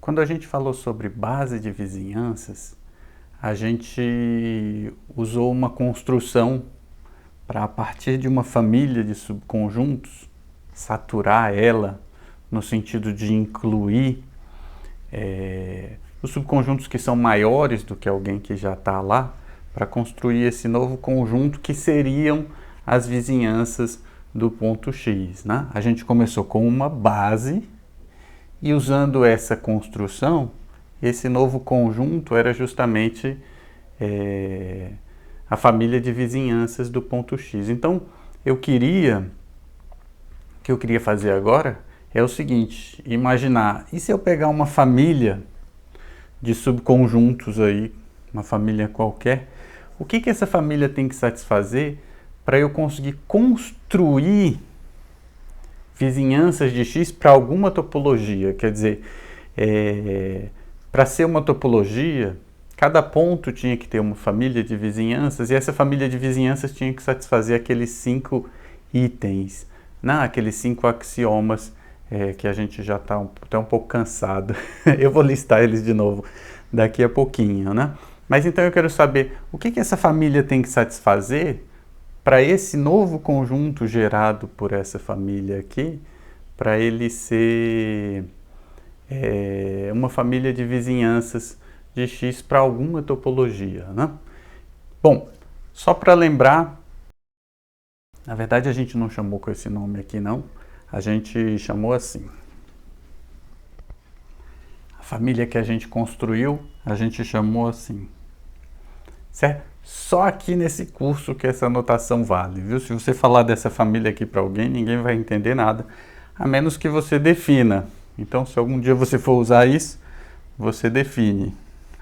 Quando a gente falou sobre base de vizinhanças, a gente usou uma construção para, a partir de uma família de subconjuntos, saturar ela no sentido de incluir os subconjuntos que são maiores do que alguém que já está lá, para construir esse novo conjunto que seriam as vizinhanças do ponto X, né? A gente começou com uma base e, usando essa construção, esse novo conjunto era justamente a família de vizinhanças do ponto X. Então, o que eu queria fazer agora é o seguinte: imaginar, e se eu pegar uma família de subconjuntos aí, uma família qualquer, o que essa família tem que satisfazer para eu conseguir construir vizinhanças de X para alguma topologia? Quer dizer, para ser uma topologia, cada ponto tinha que ter uma família de vizinhanças, e essa família de vizinhanças tinha que satisfazer aqueles 5 itens, aqueles 5 axiomas que a gente já está até um pouco cansado. Eu vou listar eles de novo daqui a pouquinho, né? Mas então eu quero saber o que essa família tem que satisfazer para esse novo conjunto gerado por essa família aqui, para ele ser uma família de vizinhanças de X para alguma topologia, né? Bom, só para lembrar, na verdade a gente não chamou com esse nome aqui não, a gente chamou assim. A família que a gente construiu, a gente chamou assim, certo? Só aqui nesse curso que essa notação vale, viu? Se você falar dessa família aqui para alguém, ninguém vai entender nada, a menos que você defina. Então, se algum dia você for usar isso, você define,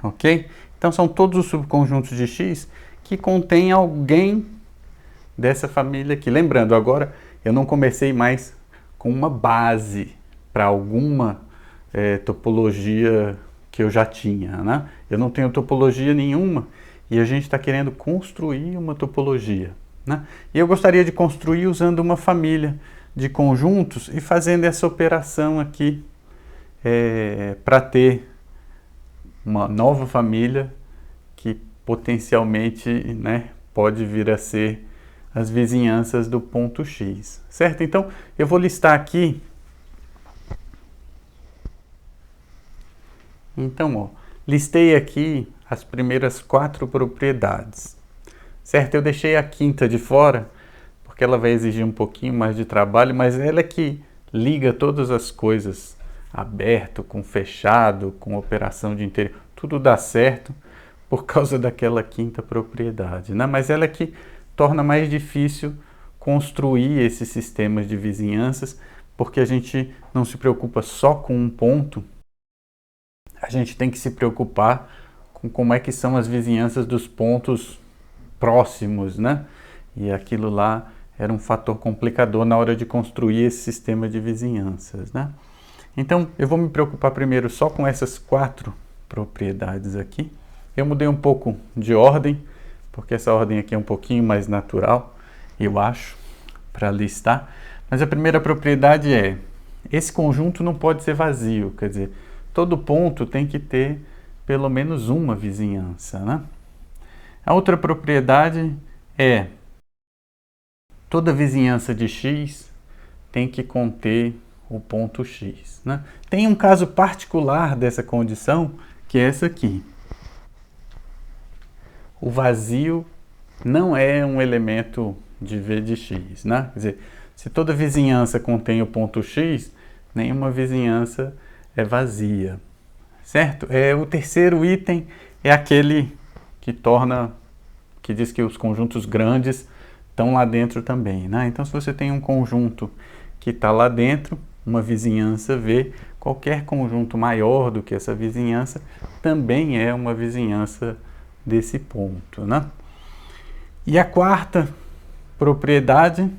ok? Então, são todos os subconjuntos de X que contêm alguém dessa família aqui. Lembrando, agora eu não comecei mais com uma base para alguma topologia que eu já tinha, né? Eu não tenho topologia nenhuma e a gente está querendo construir uma topologia, né? E eu gostaria de construir usando uma família de conjuntos e fazendo essa operação aqui para ter uma nova família que potencialmente, né, pode vir a ser as vizinhanças do ponto X, certo? Então, eu vou listar aqui. Então, ó, listei aqui as primeiras 4 propriedades, certo? Eu deixei a quinta de fora, porque ela vai exigir um pouquinho mais de trabalho, mas ela é que liga todas as coisas, aberto, com fechado, com operação de interior, tudo dá certo por causa daquela quinta propriedade, né? Mas ela é que torna mais difícil construir esses sistemas de vizinhanças, porque a gente não se preocupa só com um ponto, a gente tem que se preocupar com como é que são as vizinhanças dos pontos próximos, né? E aquilo lá era um fator complicador na hora de construir esse sistema de vizinhanças, né? Então, eu vou me preocupar primeiro só com essas 4 propriedades aqui. Eu mudei um pouco de ordem, porque essa ordem aqui é um pouquinho mais natural, eu acho, para listar. Mas a primeira propriedade é: esse conjunto não pode ser vazio, quer dizer, todo ponto tem que ter pelo menos uma vizinhança, né? A outra propriedade é: toda vizinhança de X tem que conter o ponto X, né? Tem um caso particular dessa condição, que é essa aqui. O vazio não é um elemento de V de X, né? Quer dizer, se toda vizinhança contém o ponto X, nenhuma vizinhança é vazia, certo? O terceiro item é aquele que diz que os conjuntos grandes estão lá dentro também, né? Então, se você tem um conjunto que está lá dentro, uma vizinhança V, qualquer conjunto maior do que essa vizinhança também é uma vizinhança desse ponto, né? E a quarta propriedade,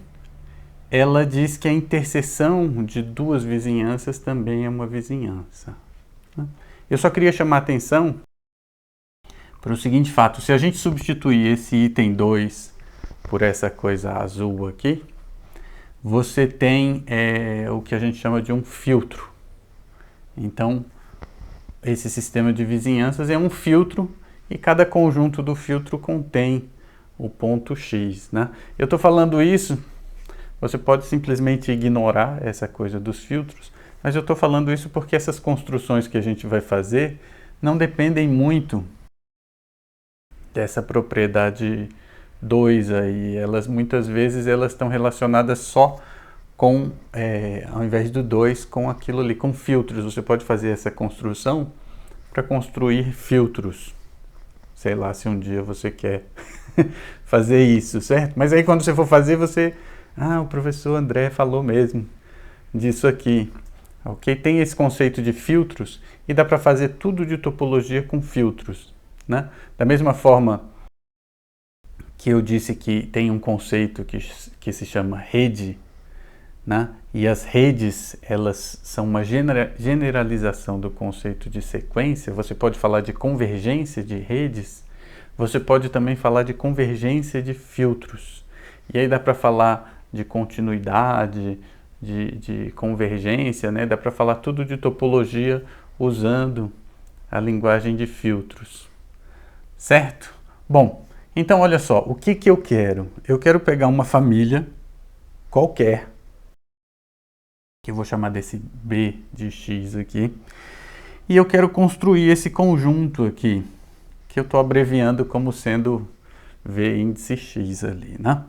ela diz que a interseção de 2 vizinhanças também é uma vizinhança, né? Eu só queria chamar a atenção para o seguinte fato: se a gente substituir esse item 2 por essa coisa azul aqui, você tem o que a gente chama de um filtro. Então, esse sistema de vizinhanças é um filtro e cada conjunto do filtro contém o ponto X, né? Eu estou falando isso, você pode simplesmente ignorar essa coisa dos filtros, mas eu estou falando isso porque essas construções que a gente vai fazer não dependem muito dessa propriedade 2 aí. Elas muitas vezes elas estão relacionadas só com, ao invés do 2, com aquilo ali, com filtros. Você pode fazer essa construção para construir filtros. Sei lá se um dia você quer fazer isso, certo? Mas aí quando você for fazer, o professor André falou mesmo disso aqui. Ok? Tem esse conceito de filtros e dá para fazer tudo de topologia com filtros, né? Da mesma forma que eu disse que tem um conceito que se chama rede, né? E as redes, elas são uma generalização do conceito de sequência. Você pode falar de convergência de redes, você pode também falar de convergência de filtros. E aí dá para falar de continuidade, de convergência, né? Dá para falar tudo de topologia usando a linguagem de filtros, certo? Bom, então olha só, o que eu quero? Eu quero pegar uma família qualquer, que eu vou chamar desse B de X aqui, e eu quero construir esse conjunto aqui, que eu estou abreviando como sendo V índice X ali, né?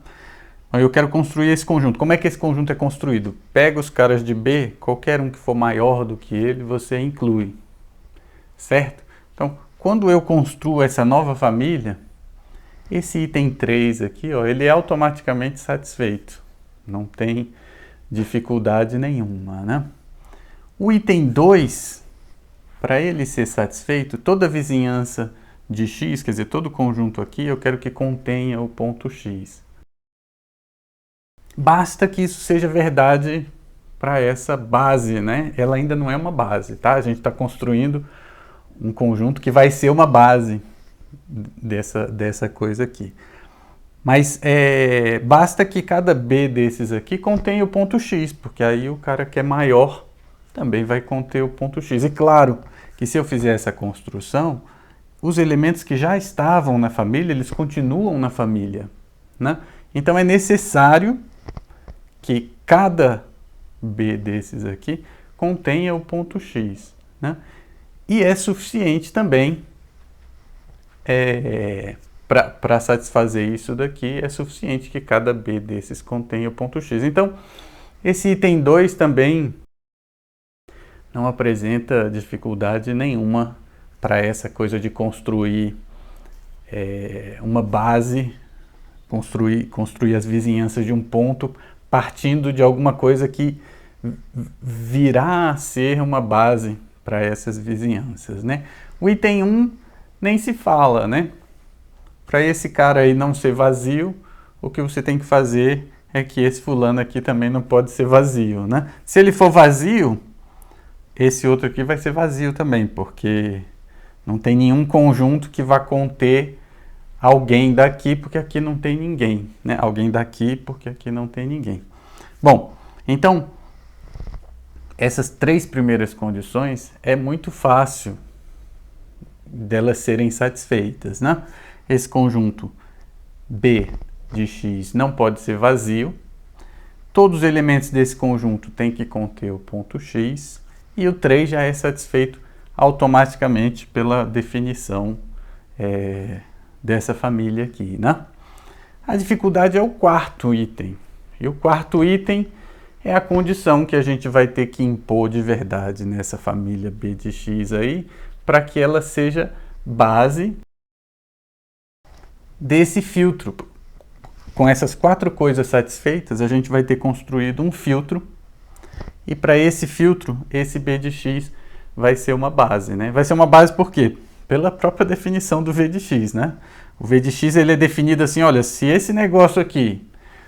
Eu quero construir esse conjunto. Como é que esse conjunto é construído? Pega os caras de B, qualquer um que for maior do que ele, você inclui, certo? Então, quando eu construo essa nova família, esse item 3 aqui, ó, ele é automaticamente satisfeito. Não tem dificuldade nenhuma, né? O item 2, para ele ser satisfeito, toda vizinhança de X, quer dizer, todo conjunto aqui, eu quero que contenha o ponto X. Basta que isso seja verdade para essa base, né? Ela ainda não é uma base, tá? A gente está construindo um conjunto que vai ser uma base dessa coisa aqui. Mas basta que cada B desses aqui contenha o ponto X, porque aí o cara que é maior também vai conter o ponto X. E claro que se eu fizer essa construção, os elementos que já estavam na família, eles continuam na família, né? Então é necessário que cada B desses aqui contenha o ponto X, né? E é suficiente também para satisfazer isso daqui, é suficiente que cada B desses contenha o ponto X. Então, esse item 2 também não apresenta dificuldade nenhuma para essa coisa de construir uma base, construir as vizinhanças de um ponto partindo de alguma coisa que virá a ser uma base para essas vizinhanças, né? O item 1 nem se fala, né? Para esse cara aí não ser vazio, o que você tem que fazer é que esse fulano aqui também não pode ser vazio, né? Se ele for vazio, esse outro aqui vai ser vazio também, porque não tem nenhum conjunto que vá conter alguém daqui, porque aqui não tem ninguém, né? Alguém daqui, porque aqui não tem ninguém. Bom, então, essas 3 primeiras condições é muito fácil delas serem satisfeitas, né? Esse conjunto B de X não pode ser vazio. Todos os elementos desse conjunto têm que conter o ponto X. E o 3 já é satisfeito automaticamente pela definição dessa família aqui, né? A dificuldade é o 4º item. E o 4º item é a condição que a gente vai ter que impor de verdade nessa família B de X aí, para que ela seja base desse filtro. Com essas 4 coisas satisfeitas, a gente vai ter construído um filtro, e para esse filtro, esse B de X vai ser uma base, né? Vai ser uma base por quê? Pela própria definição do V de X, né? O V de X ele é definido assim, olha, se esse negócio aqui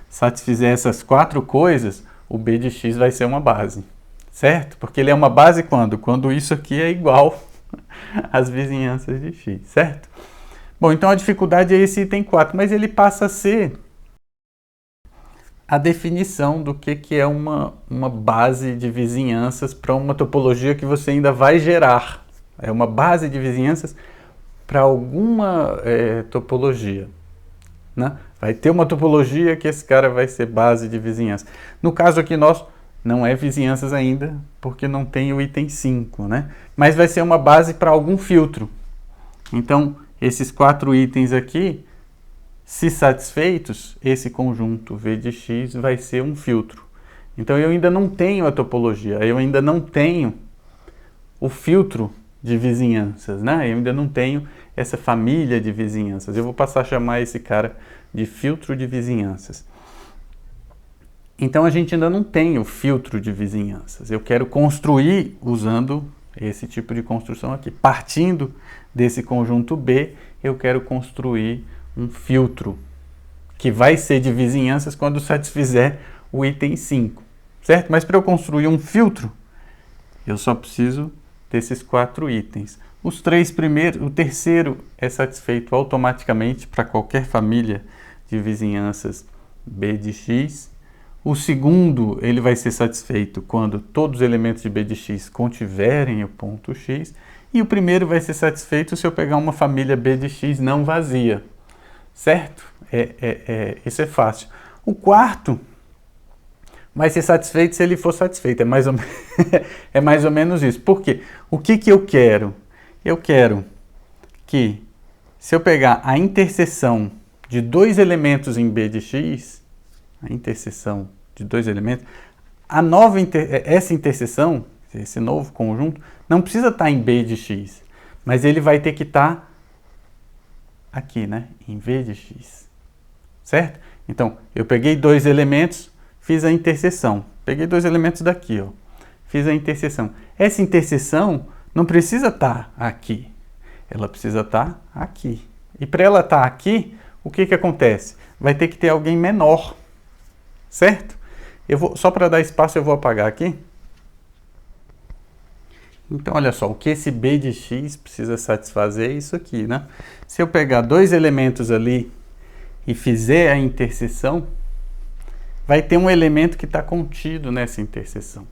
satisfizer essas 4 coisas, o B de X vai ser uma base, certo? Porque ele é uma base quando? Quando isso aqui é igual às vizinhanças de X, certo? Bom, então a dificuldade é esse item 4, mas ele passa a ser a definição do que é uma base de vizinhanças para uma topologia que você ainda vai gerar, É uma base de vizinhanças para alguma topologia, né? Vai ter uma topologia que esse cara vai ser base de vizinhança. No caso aqui nosso, não é vizinhanças ainda, porque não tem o item 5, né? Mas vai ser uma base para algum filtro. Então, esses 4 itens aqui, se satisfeitos, esse conjunto V de X vai ser um filtro. Então, eu ainda não tenho a topologia, eu ainda não tenho o filtro de vizinhanças, né? Eu ainda não tenho essa família de vizinhanças. Eu vou passar a chamar esse cara de filtro de vizinhanças. Então, a gente ainda não tem o filtro de vizinhanças. Eu quero construir usando esse tipo de construção aqui. Partindo desse conjunto B, eu quero construir um filtro que vai ser de vizinhanças quando satisfizer o item 5, certo? Mas para eu construir um filtro, eu só preciso desses 4 itens. Os 3 primeiros, o terceiro é satisfeito automaticamente para qualquer família de vizinhanças B de X. O segundo, ele vai ser satisfeito quando todos os elementos de B de X contiverem o ponto X. E o primeiro vai ser satisfeito se eu pegar uma família B de X não vazia, certo? Isso é fácil. O quarto vai ser satisfeito se ele for satisfeito. É mais ou menos isso. Por quê? O que eu quero? Eu quero que, se eu pegar a interseção de 2 elementos em B de X, a interseção de 2 elementos, essa interseção, esse novo conjunto, não precisa estar em B de X, mas ele vai ter que estar aqui, né? Em V de X, certo? Então, eu peguei 2 elementos, fiz a interseção. Peguei 2 elementos daqui, ó. Fiz a interseção. Essa interseção não precisa estar aqui. Ela precisa estar aqui. E para ela estar aqui, o que acontece? Vai ter que ter alguém menor, certo? Só para dar espaço, eu vou apagar aqui. Então, olha só, o que esse B de X precisa satisfazer é isso aqui, né? Se eu pegar 2 elementos ali e fizer a interseção, vai ter um elemento que está contido nessa interseção,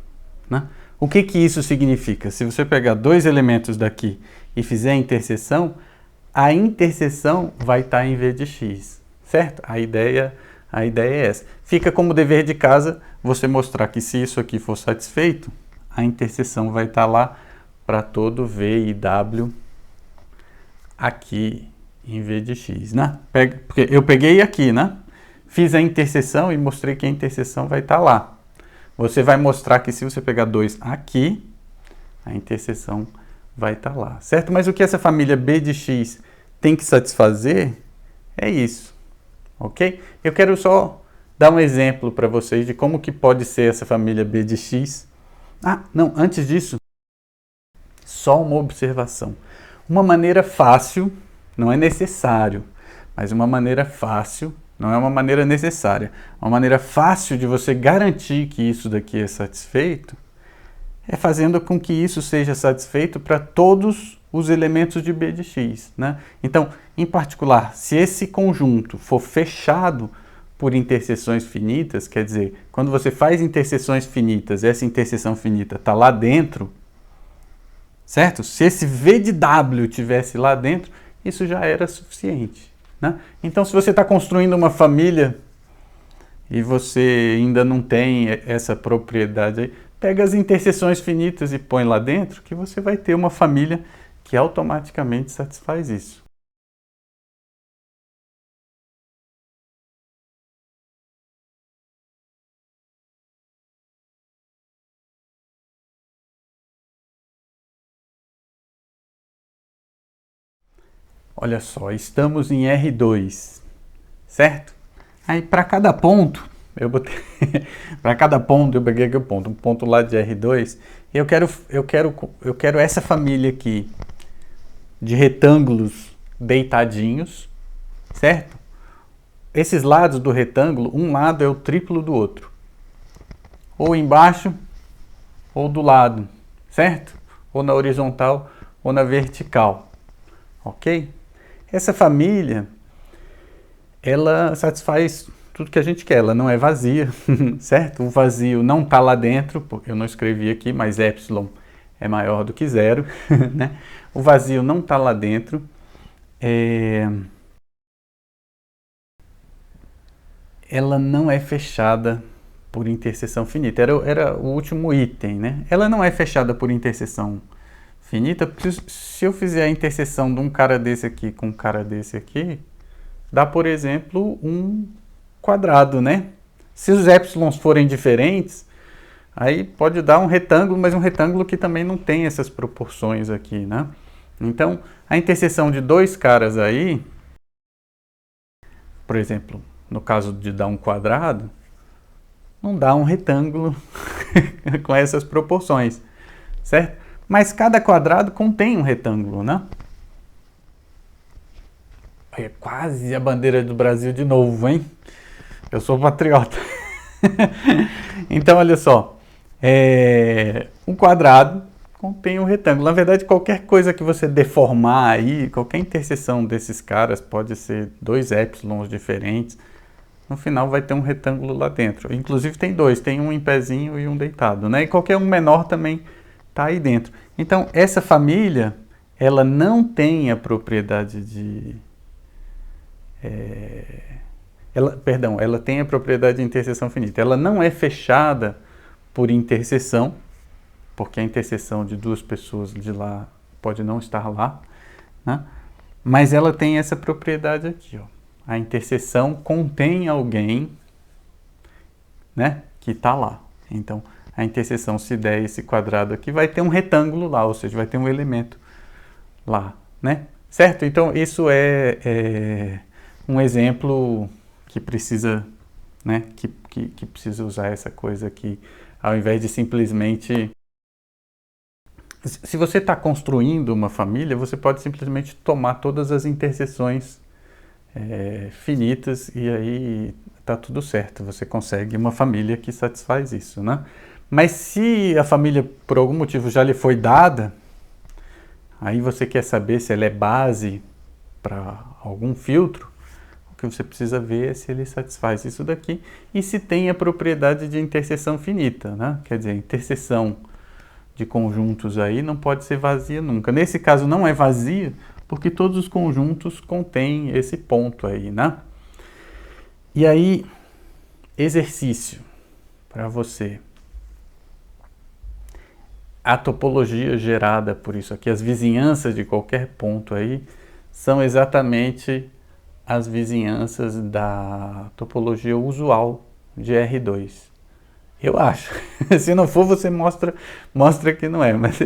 né? O que isso significa? Se você pegar 2 elementos daqui e fizer a interseção vai estar em V de X, certo? A ideia é essa. Fica como dever de casa você mostrar que se isso aqui for satisfeito, a interseção vai estar lá para todo V e W aqui em V de X, né? Porque eu peguei aqui, né? Fiz a interseção e mostrei que a interseção vai estar lá. Você vai mostrar que se você pegar 2 aqui, a interseção vai estar lá, certo? Mas o que essa família B de X tem que satisfazer é isso, ok? Eu quero só dar um exemplo para vocês de como que pode ser essa família B de X. Ah, não, antes disso, só uma observação. Uma maneira fácil, não é necessário, mas uma maneira fácil, não é uma maneira necessária, uma maneira fácil de você garantir que isso daqui é satisfeito, é fazendo com que isso seja satisfeito para todos os elementos de B de X, né? Então, em particular, se esse conjunto for fechado por interseções finitas, quer dizer, quando você faz interseções finitas, essa interseção finita está lá dentro, certo? Se esse V de W tivesse lá dentro, isso já era suficiente, né? Então, se você está construindo uma família e você ainda não tem essa propriedade aí, pega as interseções finitas e põe lá dentro, que você vai ter uma família que automaticamente satisfaz isso. Olha só, estamos em R2, certo? Aí para cada ponto, eu botei para cada ponto eu peguei aqui um ponto lá de R2, e eu quero essa família aqui de retângulos deitadinhos, certo? Esses lados do retângulo, um lado é o triplo do outro, ou embaixo ou do lado, certo? Ou na horizontal ou na vertical, ok? Essa família, ela satisfaz tudo que a gente quer, ela não é vazia, certo? O vazio não está lá dentro, porque eu não escrevi aqui, mas epsilon é maior do que zero, né? O vazio não está lá dentro. Ela não é fechada por interseção finita. Era o último item, né? Ela não é fechada por interseção finita, porque se eu fizer a interseção de um cara desse aqui com um cara desse aqui, dá, por exemplo, um quadrado, né? Se os épsilons forem diferentes, aí pode dar um retângulo, mas um retângulo que também não tem essas proporções aqui, né? Então, a interseção de dois caras aí, por exemplo, no caso de dar um quadrado, não dá um retângulo com essas proporções, certo? Mas cada quadrado contém um retângulo, né? É quase a bandeira do Brasil de novo, hein? Eu sou patriota. Então, olha só. Um quadrado contém um retângulo. Na verdade, qualquer coisa que você deformar aí, qualquer interseção desses caras, pode ser dois épsilons diferentes, no final vai ter um retângulo lá dentro. Inclusive tem dois, tem um em pezinho e um deitado, né? E qualquer um menor também está aí dentro. Então, essa família, ela não tem a propriedade de... ela tem a propriedade de interseção finita. Ela não é fechada por interseção, porque a interseção de duas pessoas de lá pode não estar lá, né? Mas ela tem essa propriedade aqui, ó. A interseção contém alguém, né, que está lá. Então, a interseção, se der esse quadrado aqui, vai ter um retângulo lá, ou seja, vai ter um elemento lá, né? Certo? Então, isso é um exemplo que precisa, né, que precisa usar essa coisa aqui, ao invés de simplesmente... Se você está construindo uma família, você pode simplesmente tomar todas as interseções finitas e aí está tudo certo. Você consegue uma família que satisfaz isso, né? Mas se a família, por algum motivo, já lhe foi dada, aí você quer saber se ela é base para algum filtro, o que você precisa ver é se ele satisfaz isso daqui e se tem a propriedade de interseção finita, né? Quer dizer, a interseção de conjuntos aí não pode ser vazia nunca. Nesse caso não é vazia, porque todos os conjuntos contêm esse ponto aí, né? E aí, exercício para você. A topologia gerada por isso aqui, as vizinhanças de qualquer ponto aí, são exatamente as vizinhanças da topologia usual de R2. Eu acho. Se não for, você mostra que não é, mas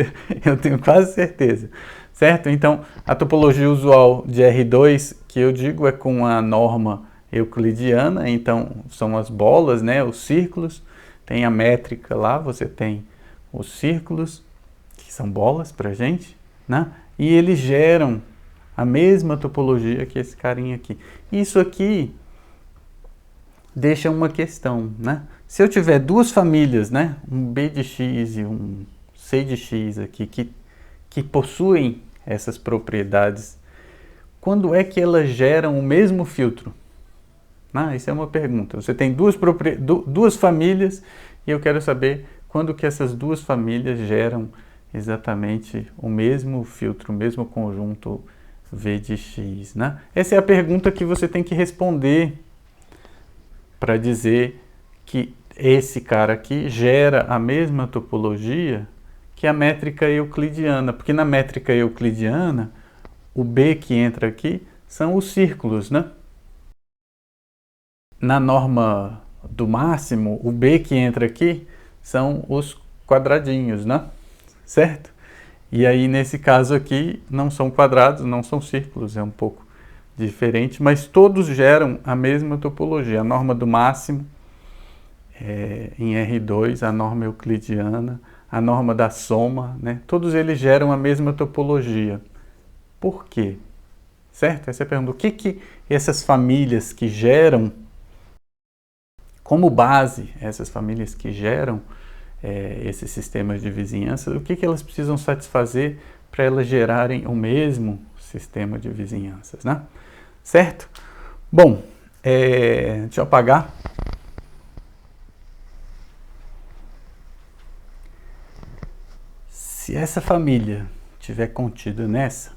eu tenho quase certeza. Certo? Então, a topologia usual de R2, que eu digo é com a norma euclidiana, então são as bolas, né, os círculos, tem a métrica lá, você tem os círculos, que são bolas pra gente, né? E eles geram a mesma topologia que esse carinha aqui. Isso aqui deixa uma questão, né? Se eu tiver duas famílias, né, um B de x e um C de x aqui, que possuem essas propriedades, quando é que elas geram o mesmo filtro? Isso é uma pergunta. Você tem duas famílias e eu quero saber quando que essas duas famílias geram exatamente o mesmo filtro, o mesmo conjunto V de x, né? Essa é a pergunta que você tem que responder para dizer que esse cara aqui gera a mesma topologia que a métrica euclidiana, porque na métrica euclidiana, o B que entra aqui são os círculos, né? Na norma do máximo, o B que entra aqui são os quadradinhos, né? Certo? E aí, nesse caso aqui, não são quadrados, não são círculos, é um pouco diferente, mas todos geram a mesma topologia. A norma do máximo em R2, a norma euclidiana, a norma da soma, né? Todos eles geram a mesma topologia. Por quê? Certo? Essa é a pergunta. O que essas famílias que geram, como base, essas famílias que geram esses sistemas de vizinhança, o que elas precisam satisfazer para elas gerarem o mesmo sistema de vizinhanças, né? Certo? Bom, deixa eu apagar. Se essa família tiver contida nessa,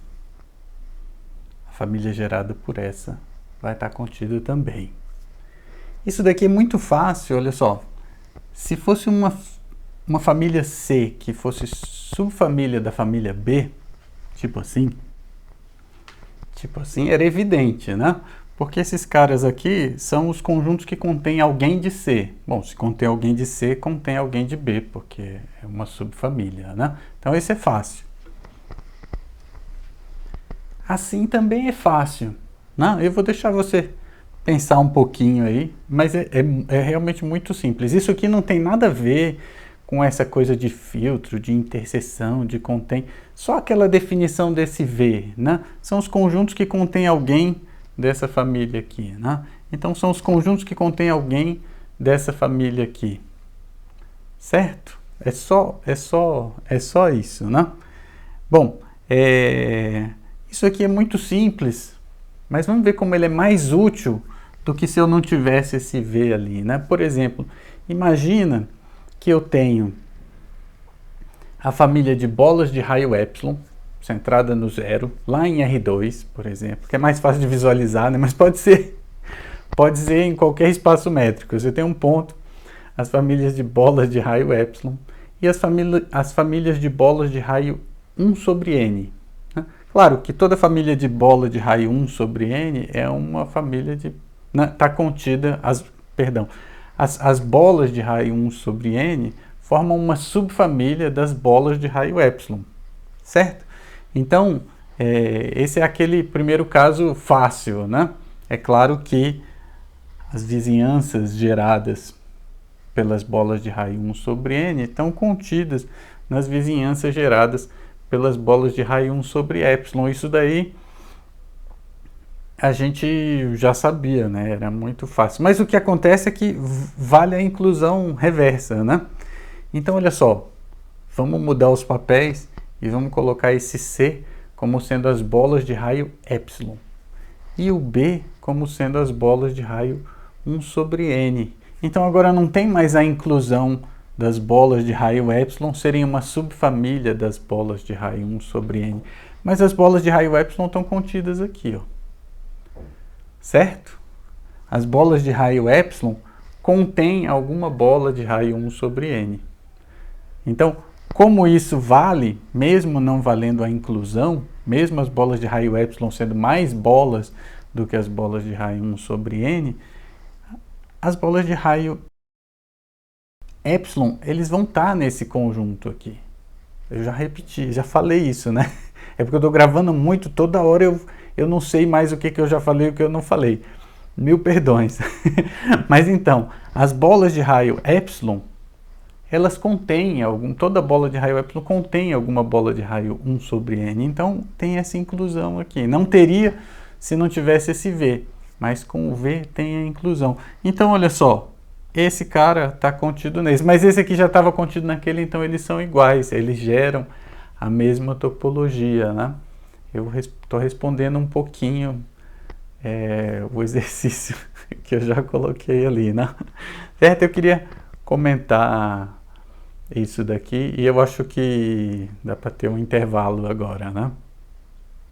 a família gerada por essa vai estar contida também. Isso daqui é muito fácil, olha só. Se fosse uma família C que fosse subfamília da família B, tipo assim, era evidente, né? Porque esses caras aqui são os conjuntos que contêm alguém de C. Bom, se contém alguém de C, contém alguém de B, porque é uma subfamília, né? Então esse é fácil. Assim também é fácil, né? Eu vou deixar você pensar um pouquinho aí, mas é realmente muito simples. Isso aqui não tem nada a ver com essa coisa de filtro, de interseção, de contém. Só aquela definição desse V, né? São os conjuntos que contêm alguém dessa família aqui, né? Então são os conjuntos que contêm alguém dessa família aqui, certo? É só isso, né? Bom, isso aqui é muito simples, mas vamos ver como ele é mais útil do que se eu não tivesse esse V ali, né? Por exemplo, imagina que eu tenho a família de bolas de raio epsilon, centrada no zero, lá em R2, por exemplo, que é mais fácil de visualizar, né? Mas pode ser em qualquer espaço métrico. Você tem um ponto, as famílias de bolas de raio epsilon e as famílias de bolas de raio 1 sobre n. Né? Claro que toda família de bola de raio 1 sobre n é uma família de... Está contida, as bolas de raio 1 sobre n formam uma subfamília das bolas de raio epsilon, certo? Então, esse é aquele primeiro caso fácil, né? É claro que as vizinhanças geradas pelas bolas de raio 1 sobre n estão contidas nas vizinhanças geradas pelas bolas de raio 1 sobre epsilon. Isso daí a gente já sabia, né? Era muito fácil. Mas o que acontece é que vale a inclusão reversa, né? Então, olha só, vamos mudar os papéis e vamos colocar esse C como sendo as bolas de raio epsilon e o B como sendo as bolas de raio 1 sobre n. Então agora não tem mais a inclusão das bolas de raio epsilon serem uma subfamília das bolas de raio 1 sobre n, mas as bolas de raio epsilon estão contidas aqui, ó. Certo? As bolas de raio epsilon contêm alguma bola de raio 1 sobre n. Então, como isso vale, mesmo não valendo a inclusão, mesmo as bolas de raio epsilon sendo mais bolas do que as bolas de raio 1 sobre n, as bolas de raio epsilon, eles vão estar nesse conjunto aqui. Eu já repeti, já falei isso, né? É porque eu estou gravando muito, toda hora eu não sei mais o que eu já falei e o que eu não falei. Mil perdões. Mas então, as bolas de raio epsilon, elas contêm toda bola de raio epsilon contém alguma bola de raio 1 sobre n. Então, tem essa inclusão aqui. Não teria se não tivesse esse V, mas com o V tem a inclusão. Então, olha só, esse cara está contido nesse, mas esse aqui já estava contido naquele, então eles são iguais, eles geram a mesma topologia, né? Eu estou respondendo um pouquinho o exercício que eu já coloquei ali, né? Certo? Eu queria comentar isso daqui e eu acho que dá para ter um intervalo agora, né?